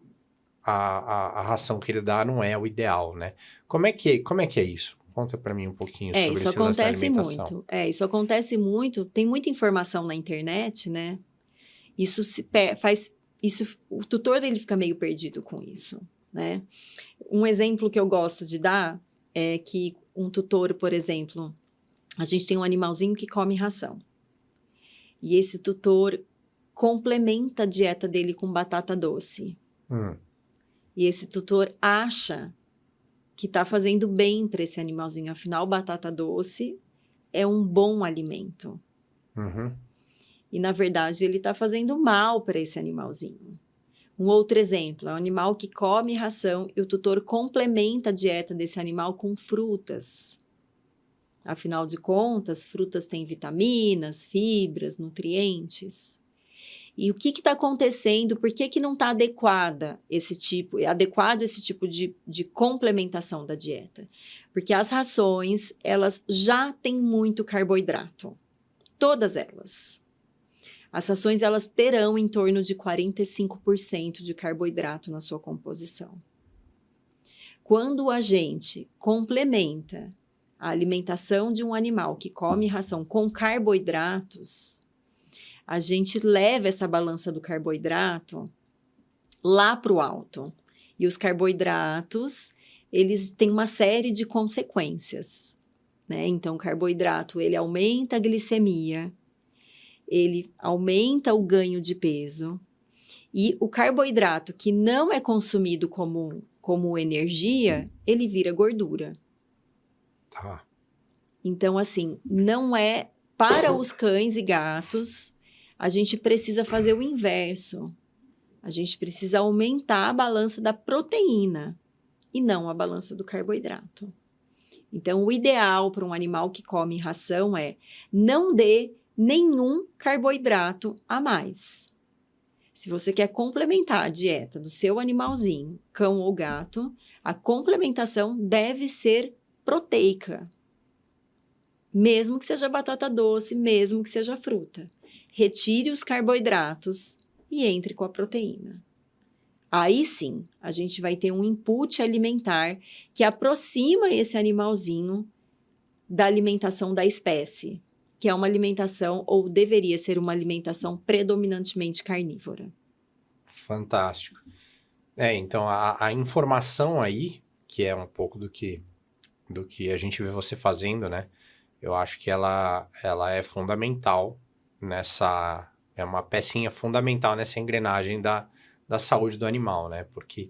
a ração que ele dá não é o ideal, né? Como é que é isso? Conta para mim um pouquinho sobre isso esse lance da acontece alimentação. muito. Isso acontece muito. Tem muita informação na internet, né? Isso o tutor ele fica meio perdido com isso, né? Um exemplo que eu gosto de dar é que um tutor, por exemplo, a gente tem um animalzinho que come ração. E esse tutor complementa a dieta dele com batata doce. E esse tutor acha que está fazendo bem para esse animalzinho. Afinal, batata doce é um bom alimento. E, na verdade, ele está fazendo mal para esse animalzinho. Um outro exemplo, é um animal que come ração e o tutor complementa a dieta desse animal com frutas. Afinal de contas, frutas têm vitaminas, fibras, nutrientes. E o que está acontecendo? Por que não está adequado esse tipo de complementação da dieta? Porque as rações, elas já têm muito carboidrato. Todas elas. As rações, elas terão em torno de 45% de carboidrato na sua composição. Quando a gente complementa a alimentação de um animal que come ração com carboidratos, a gente leva essa balança do carboidrato lá para o alto. E os carboidratos, eles têm uma série de consequências, né? Então, o carboidrato, ele aumenta a glicemia, ele aumenta o ganho de peso, e o carboidrato que não é consumido como energia, ele vira gordura. Tá. Então, assim, não é para os cães e gatos, a gente precisa fazer o inverso. A gente precisa aumentar a balança da proteína e não a balança do carboidrato. Então, o ideal para um animal que come ração é não dê nenhum carboidrato a mais. Se você quer complementar a dieta do seu animalzinho, cão ou gato, a complementação deve ser proteica. Mesmo que seja batata doce, mesmo que seja fruta. Retire os carboidratos e entre com a proteína. Aí sim, a gente vai ter um input alimentar que aproxima esse animalzinho da alimentação da espécie, que é uma alimentação, ou deveria ser uma alimentação predominantemente carnívora. Fantástico. Então a informação aí, que é um pouco do que a gente vê você fazendo, né? Eu acho que ela é fundamental é uma pecinha fundamental nessa engrenagem da saúde do animal, né? Porque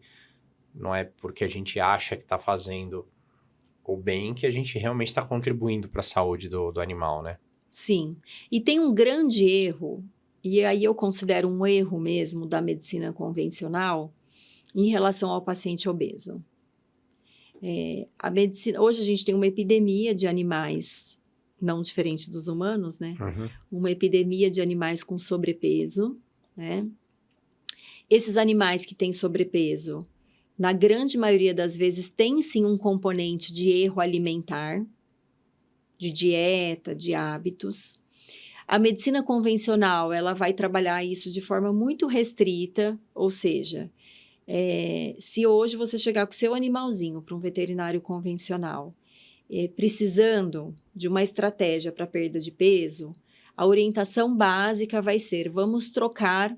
não é porque a gente acha que está fazendo o bem que a gente realmente está contribuindo para a saúde do animal, né? Sim. E tem um grande erro, e aí eu considero um erro mesmo da medicina convencional em relação ao paciente obeso. Hoje a gente tem uma epidemia de animais, não diferente dos humanos, né? Uhum. Uma epidemia de animais com sobrepeso, né? Esses animais que têm sobrepeso, na grande maioria das vezes, tem sim um componente de erro alimentar, de dieta, de hábitos. A medicina convencional, ela vai trabalhar isso de forma muito restrita, ou seja, se hoje você chegar com o seu animalzinho para um veterinário convencional, precisando de uma estratégia para perda de peso, a orientação básica vai ser: vamos trocar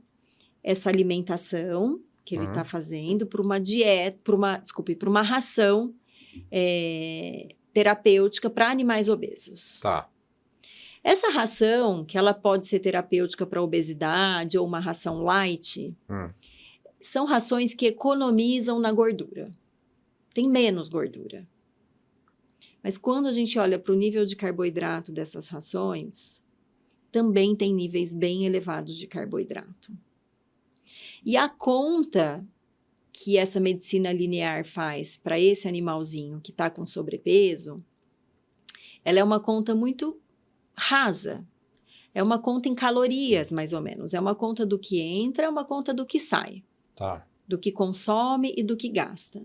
essa alimentação que ele está fazendo por uma dieta, por uma ração terapêutica para animais obesos. Tá. Essa ração, que ela pode ser terapêutica para obesidade ou uma ração light, são rações que economizam na gordura. Tem menos gordura. Mas quando a gente olha para o nível de carboidrato dessas rações, também tem níveis bem elevados de carboidrato. E a conta que essa medicina linear faz para esse animalzinho que está com sobrepeso, ela é uma conta muito rasa. É uma conta em calorias, mais ou menos. É uma conta do que entra, é uma conta do que sai. Tá. Do que consome e do que gasta.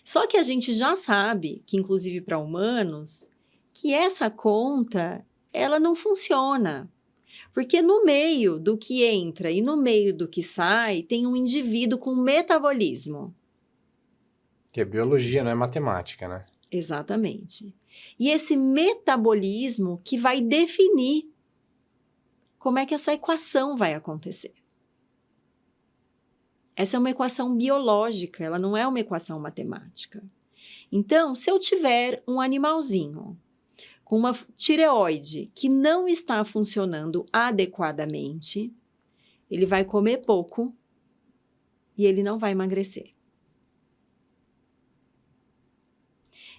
Só que a gente já sabe, que inclusive para humanos, que essa conta, ela não funciona. Porque no meio do que entra e no meio do que sai, tem um indivíduo com metabolismo. Que é biologia, não é matemática, né? Exatamente. E esse metabolismo que vai definir como é que essa equação vai acontecer. Essa é uma equação biológica, ela não é uma equação matemática. Então, se eu tiver um animalzinho com uma tireoide que não está funcionando adequadamente, ele vai comer pouco e ele não vai emagrecer.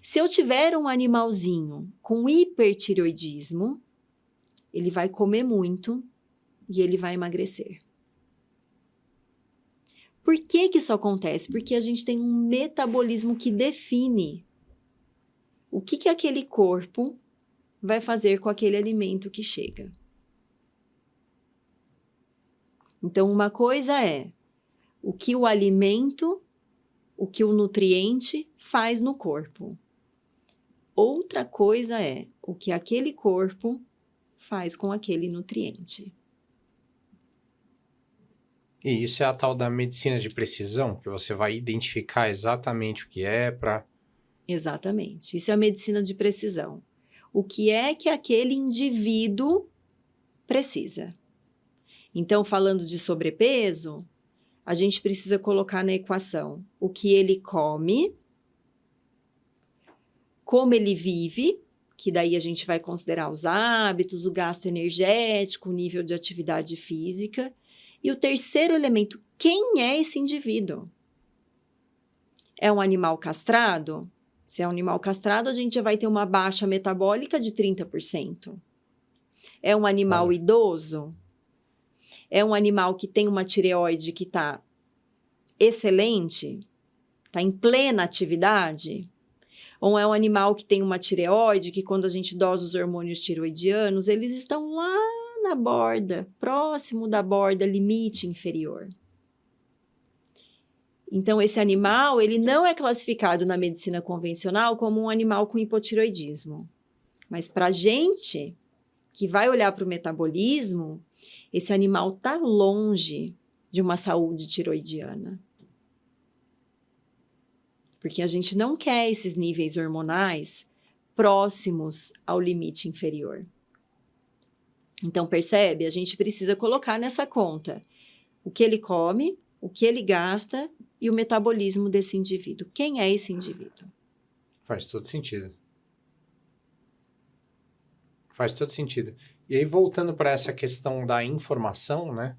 Se eu tiver um animalzinho com hipertireoidismo, ele vai comer muito e ele vai emagrecer. Por que isso acontece? Porque a gente tem um metabolismo que define o que aquele corpo vai fazer com aquele alimento que chega. Então, uma coisa é o que o alimento, o que o nutriente faz no corpo. Outra coisa é o que aquele corpo faz com aquele nutriente. E isso é a tal da medicina de precisão, que você vai identificar exatamente o que é para... Exatamente. Isso é a medicina de precisão. O que é que aquele indivíduo precisa? Então, falando de sobrepeso, a gente precisa colocar na equação o que ele come, como ele vive, que daí a gente vai considerar os hábitos, o gasto energético, o nível de atividade física. E o terceiro elemento, quem é esse indivíduo? É um animal castrado? Se é um animal castrado, a gente já vai ter uma baixa metabólica de 30%. É um animal idoso? É um animal que tem uma tireoide que está excelente? Está em plena atividade? Ou é um animal que tem uma tireoide que, quando a gente dosa os hormônios tiroidianos, eles estão lá na borda, próximo da borda limite inferior. Então, esse animal, ele não é classificado na medicina convencional como um animal com hipotireoidismo. Mas para a gente, que vai olhar para o metabolismo, esse animal está longe de uma saúde tiroidiana. Porque a gente não quer esses níveis hormonais próximos ao limite inferior. Então, percebe? A gente precisa colocar nessa conta o que ele come, o que ele gasta e o metabolismo desse indivíduo. Quem é esse indivíduo? Faz todo sentido. Faz todo sentido. E aí, voltando para essa questão da informação, né?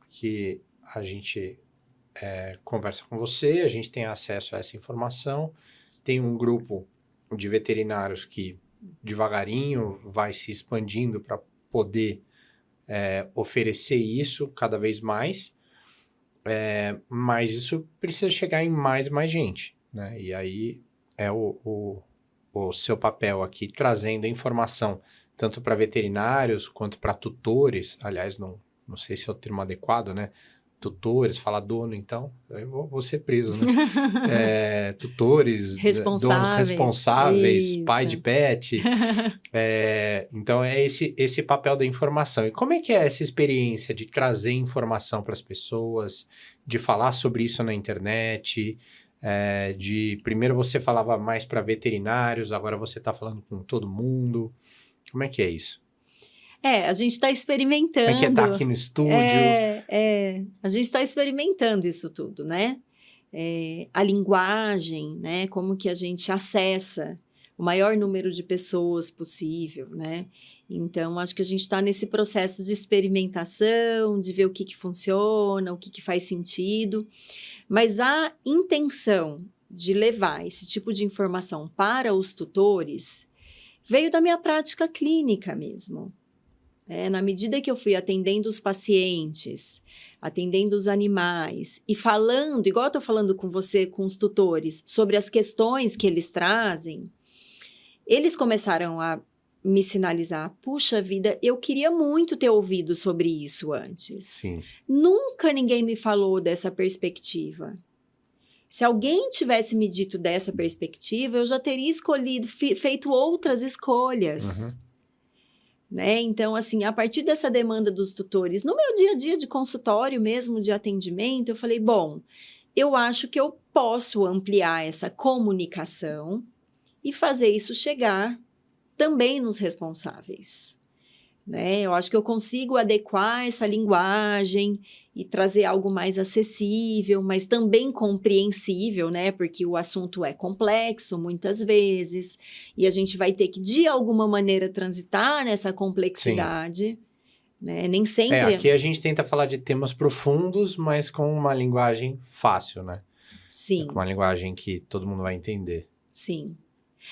Que a gente conversa com você, a gente tem acesso a essa informação, tem um grupo de veterinários que devagarinho vai se expandindo para poder oferecer isso cada vez mais, mas isso precisa chegar em mais e mais gente, né? E aí é o seu papel aqui trazendo a informação tanto para veterinários quanto para tutores. Aliás, não sei se é o termo adequado, né? Tutores, fala dono, então, eu vou ser preso, né? Tutores, donos responsáveis, Isso. pai de pet. Então, é esse papel da informação. E como é que é essa experiência de trazer informação para as pessoas, de falar sobre isso na internet, primeiro você falava mais para veterinários, agora você está falando com todo mundo. Como é que é isso? A gente está experimentando. Como é que é estar aqui no estúdio? A gente está experimentando isso tudo, né? A linguagem, né? Como que a gente acessa o maior número de pessoas possível, né? Então, acho que a gente está nesse processo de experimentação, de ver o que funciona, o que faz sentido. Mas a intenção de levar esse tipo de informação para os tutores veio da minha prática clínica mesmo. Na medida que eu fui atendendo os pacientes, atendendo os animais e falando, igual eu estou falando com você, com os tutores, sobre as questões que eles trazem, eles começaram a me sinalizar, puxa vida, eu queria muito ter ouvido sobre isso antes. Sim. Nunca ninguém me falou dessa perspectiva. Se alguém tivesse me dito dessa perspectiva, eu já teria escolhido, feito outras escolhas. Uhum. Né? Então, assim, a partir dessa demanda dos tutores, no meu dia a dia de consultório mesmo, de atendimento, eu falei, bom, eu acho que eu posso ampliar essa comunicação e fazer isso chegar também nos responsáveis. Né? Eu acho que eu consigo adequar essa linguagem e trazer algo mais acessível, mas também compreensível, né? Porque o assunto é complexo muitas vezes, e a gente vai ter que, de alguma maneira, transitar nessa complexidade. Né? Nem sempre... Aqui a gente tenta falar de temas profundos, mas com uma linguagem fácil, né? Sim. Com uma linguagem que todo mundo vai entender. Sim.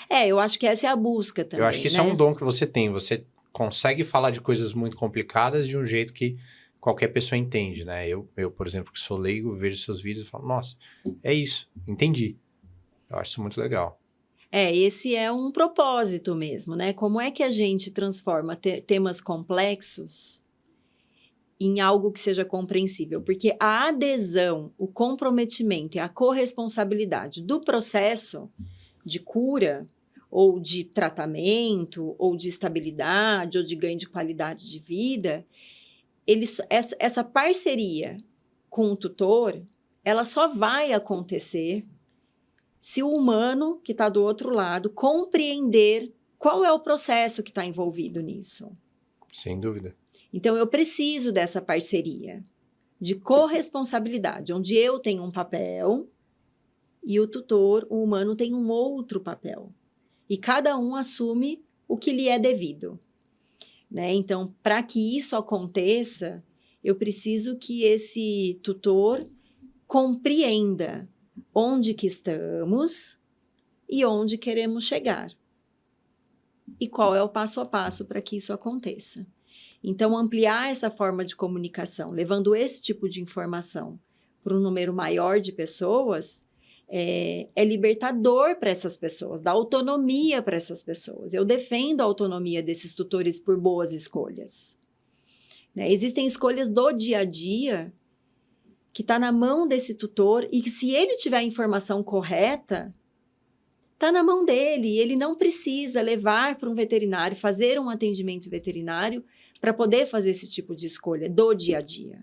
Eu acho que essa é a busca também, Eu acho que isso é um dom que você tem. Você consegue falar de coisas muito complicadas de um jeito que qualquer pessoa entende, né? Eu, por exemplo, que sou leigo, vejo seus vídeos e falo, nossa, é isso, entendi. Eu acho isso muito legal. Esse é um propósito mesmo, né? Como é que a gente transforma temas complexos em algo que seja compreensível? Porque a adesão, o comprometimento e a corresponsabilidade do processo de cura, ou de tratamento, ou de estabilidade, ou de ganho de qualidade de vida, essa parceria com o tutor, ela só vai acontecer se o humano que está do outro lado compreender qual é o processo que está envolvido nisso. Sem dúvida. Então, eu preciso dessa parceria, de corresponsabilidade, onde eu tenho um papel e o tutor, o humano, tem um outro papel. E cada um assume o que lhe é devido. Né? Então, para que isso aconteça, eu preciso que esse tutor compreenda onde que estamos e onde queremos chegar. E qual é o passo a passo para que isso aconteça. Então, ampliar essa forma de comunicação, levando esse tipo de informação para um número maior de pessoas, é libertador para essas pessoas, dá autonomia para essas pessoas. Eu defendo a autonomia desses tutores por boas escolhas. Né? Existem escolhas do dia a dia que está na mão desse tutor e que, se ele tiver a informação correta, está na mão dele. E ele não precisa levar para um veterinário, fazer um atendimento veterinário para poder fazer esse tipo de escolha do dia a dia.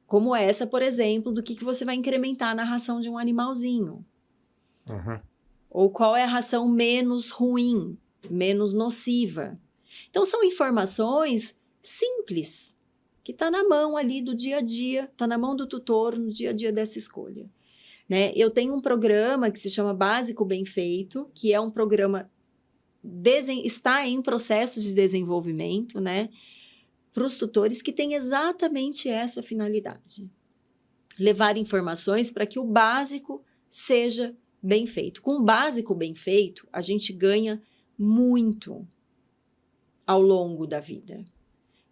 Como essa, por exemplo, do que você vai incrementar na ração de um animalzinho. Uhum. Ou qual é a ração menos ruim, menos nociva. Então, são informações simples, que está na mão ali do dia a dia, está na mão do tutor no dia a dia dessa escolha. Né? Eu tenho um programa que se chama Básico Bem Feito, que é um programa está em processo de desenvolvimento, né? Para os tutores, que tem exatamente essa finalidade. Levar informações para que o básico seja bem feito. Com o básico bem feito, a gente ganha muito ao longo da vida.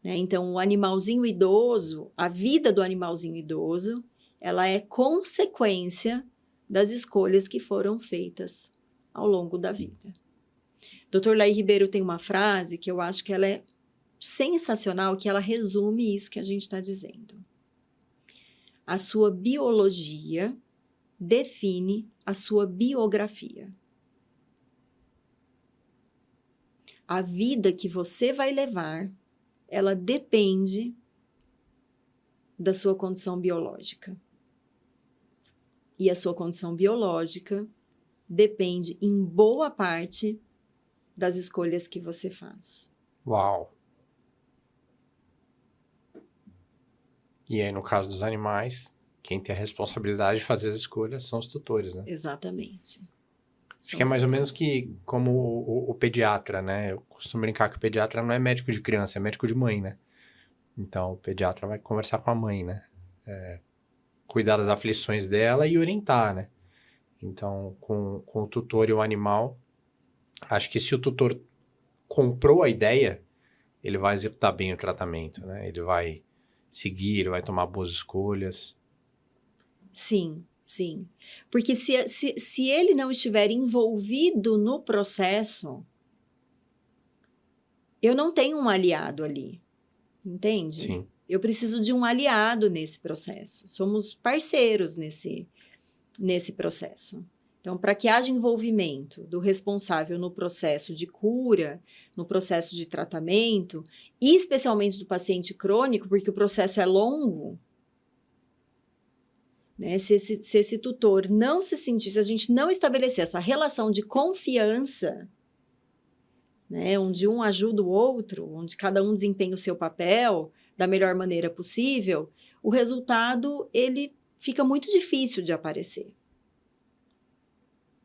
Né? Então, o animalzinho idoso, a vida do animalzinho idoso, ela é consequência das escolhas que foram feitas ao longo da vida. Dr. Laí Ribeiro tem uma frase que eu acho que ela é sensacional, que ela resume isso que a gente está dizendo. A sua biologia define a sua biografia. A vida que você vai levar, ela depende da sua condição biológica. E a sua condição biológica depende, em boa parte, das escolhas que você faz. Uau! E aí, no caso dos animais, quem tem a responsabilidade de fazer as escolhas são os tutores, né? Exatamente. Acho que é mais ou menos que como o pediatra, né? Eu costumo brincar que o pediatra não é médico de criança, é médico de mãe, né? Então, o pediatra vai conversar com a mãe, né? Cuidar das aflições dela e orientar, né? Então, com o tutor e o animal, acho que se o tutor comprou a ideia, ele vai executar bem o tratamento, né? Ele vai seguir, ele vai tomar boas escolhas. Sim, sim. Porque se ele não estiver envolvido no processo, eu não tenho um aliado ali, entende? Sim. Eu preciso de um aliado nesse processo. Somos parceiros nesse processo. Então, para que haja envolvimento do responsável no processo de cura, no processo de tratamento, e especialmente do paciente crônico, porque o processo é longo, né? Se esse tutor não se sentir, se a gente não estabelecer essa relação de confiança, né, onde um ajuda o outro, onde cada um desempenha o seu papel da melhor maneira possível, o resultado ele fica muito difícil de aparecer.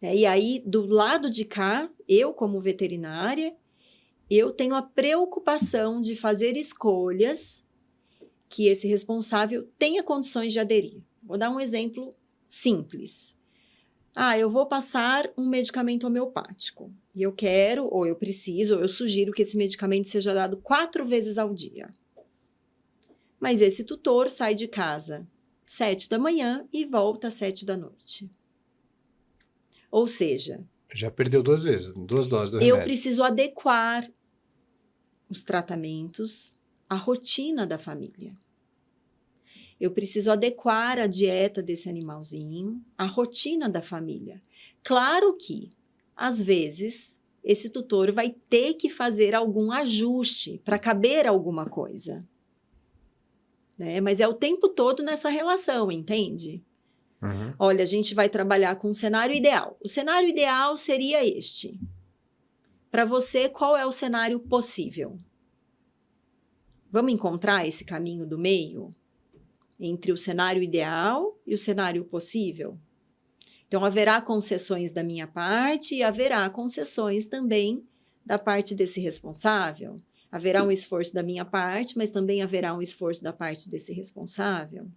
E aí, do lado de cá, eu como veterinária, eu tenho a preocupação de fazer escolhas que esse responsável tenha condições de aderir. Vou dar um exemplo simples. Eu vou passar um medicamento homeopático e eu quero, ou eu preciso, ou eu sugiro que esse medicamento seja dado 4 vezes ao dia. Mas esse tutor sai de casa 7 da manhã e volta às 7 da noite. Ou seja... Já perdeu 2 vezes, 2 doses do remédio. Eu preciso adequar os tratamentos à rotina da família. Eu preciso adequar a dieta desse animalzinho à rotina da família. Claro que, às vezes, esse tutor vai ter que fazer algum ajuste para caber alguma coisa. né? Mas é o tempo todo nessa relação, entende? Uhum. Olha, a gente vai trabalhar com um cenário ideal. O cenário ideal seria este. Para você, qual é o cenário possível? Vamos encontrar esse caminho do meio entre o cenário ideal e o cenário possível? Então, haverá concessões da minha parte e haverá concessões também da parte desse responsável. Haverá um esforço da minha parte, mas também haverá um esforço da parte desse responsável.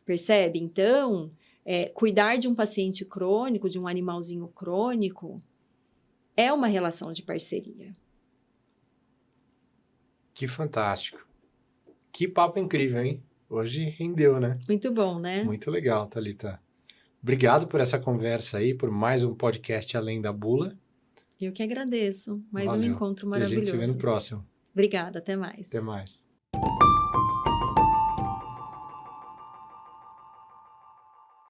Percebe? Então, cuidar de um paciente crônico, de um animalzinho crônico, é uma relação de parceria. Que fantástico. Que papo incrível, hein? Hoje rendeu, né? Muito bom, né? Muito legal, Thalita. Obrigado por essa conversa aí, por mais um podcast Além da Bula. Eu que agradeço. Mais um Valeu. encontro E a gente se vê no maravilhoso. próximo. Obrigada, até mais. Até mais.